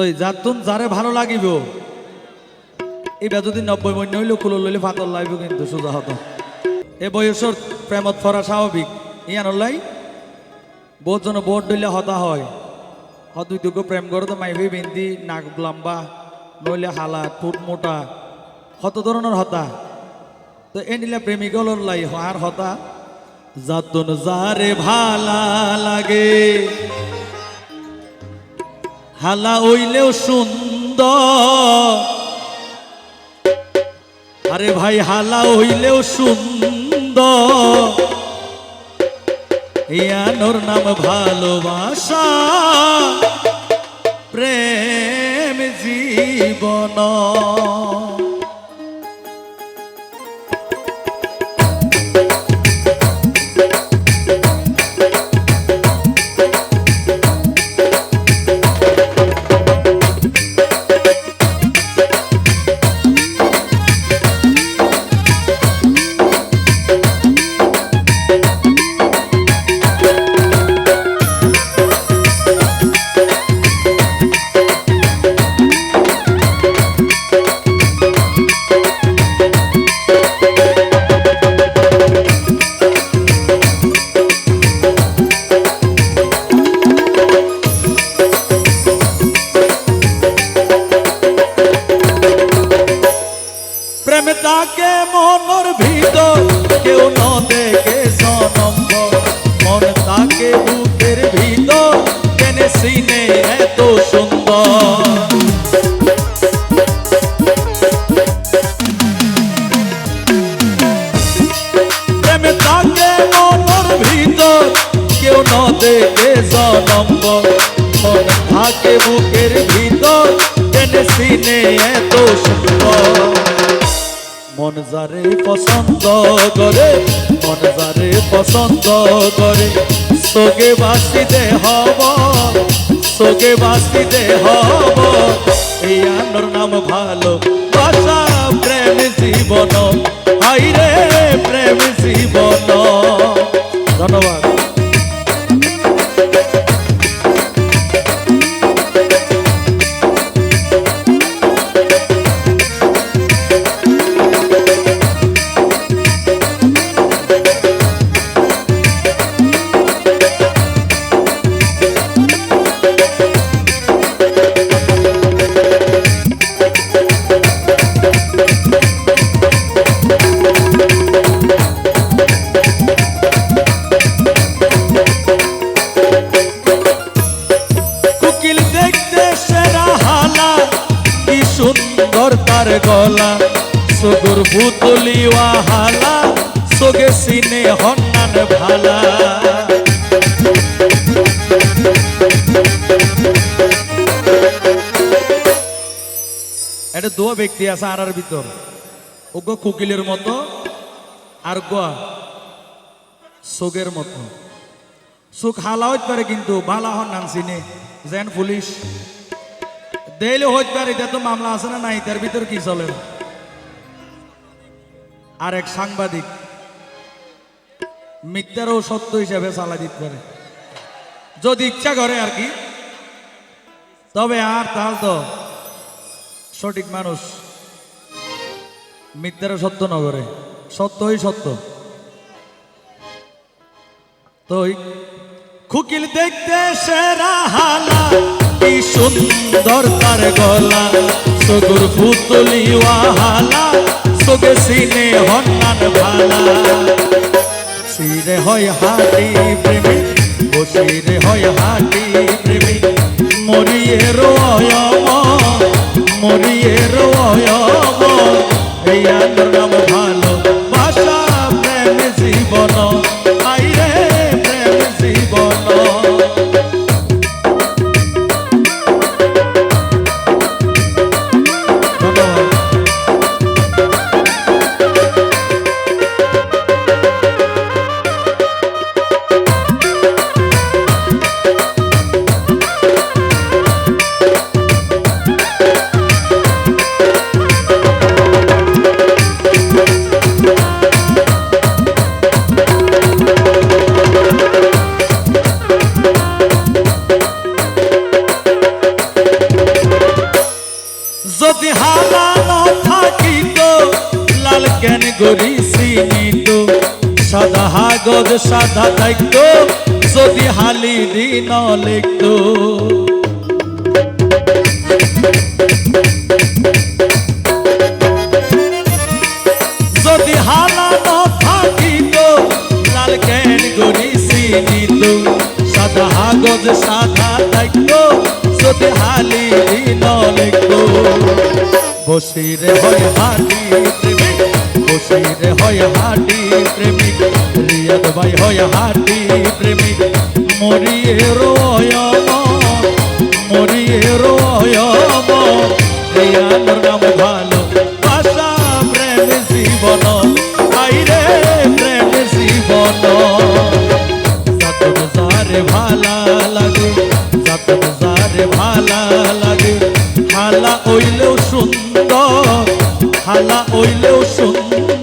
তো যাতুন যারে ভালো লাগিব এটা যদি 90 মন হইলে কুলো লইলে ফাতর লাইব কিন্তু সোজা হতো এ বয়সর প্রেমত ফরা স্বাভাবিক ইয়ান লাই বহুত জন বোট দিলে হতা হয় হতুই দুগো প্রেম করে তো মাইভি বিন্দি নাক লম্বা নইলে হালা ঠোঁট মোটা হত ধরনের হতা তো এ নিলে প্রেমিকলর লাই আর হতা যাতুন যারে ভালা লাগে হালা ওইলেও সুন্দর আরে ভাই হালা হইলেও সুন্দর ইয়ানোর নাম ভালোবাসা প্রেম জীবন তাকে মনের ভিতর কেউ ন দেখে জনম মন তাকে বুকের ভিতর টেনে সিনে এত সুন্দর প্রেমে তাকে মনের ভিতর কেউ ন দেখে জনম মন তাকে বুকের ভিতর টেনে সিনে এত সুন্দর মন যারে পছন্দ করে মন যারে পছন্দ করে সোগে বাসিতে হব সোগে বাসিতে হব এই আনোর নাম ভালো বাসা প্রেম জীবন হাই রে প্রেম জীবন ধন্যবাদ সুন্দর তার গলা সুগুর ভুতলিওয়া হালা সোগে সিনে হন্নান ভালা এটা দুটো ব্যক্তি আছে আর ভিতর ওগো কুকিলের মতো আর গোয়া সোগের মতো সুখ হালা হইতে পারে কিন্তু ভালা হন্নান সিনে যেন পুলিশ দেইলে হইতে পারে এটা তো মামলা আছে না নাই তার ভিতর কি চলে আর এক সাংবাদিক মিথ্যারও সত্য হিসাবে চালা দিতে পারে যদি ইচ্ছা করে আর কি তবে আর তাহলে তো সঠিক মানুষ মিথ্যারও সত্য ন করে সত্যই সত্য তো খুকিল দেখতে সেরা হালা কি সুন্দর তার গলা সগুর পুতলিওয়া হালা সোগে সিনে হন্নান ভালা সিরে হয় হাটি প্রেমী ও সিরে হয় হাটি প্রেমী মরিয়ে রোয়ম মরিয়ে রোয়ম এই আনোর নাম ভালো বাসা প্রেম জীবন আই রে প্রেম জীবন গড়ি চিনিত সাদা কাগজ সাদা থাকতো যদি হালি দিন লিখতো যদি হালা থাকিত লাল কেন গড়ি চিনিত সাদা কাগজ সাদা থাকতো যদি হালি দিন লিখতো বসিরে হয় হাটি প্রেমিক বসিরে হয় হাটি প্রেমিক রিয়াদ ভাই হয় হাটি প্রেমিক মরিয়ে রয়ম রিয়ানোর নাম ভালো ভাষা প্রেম জীবন আইরে প্রেম জীবন যতন যারে ভালা লাগে যতন যারে ভালা লাগে হালা হইলেও সুন্দর হালা হইলেও সুন্দর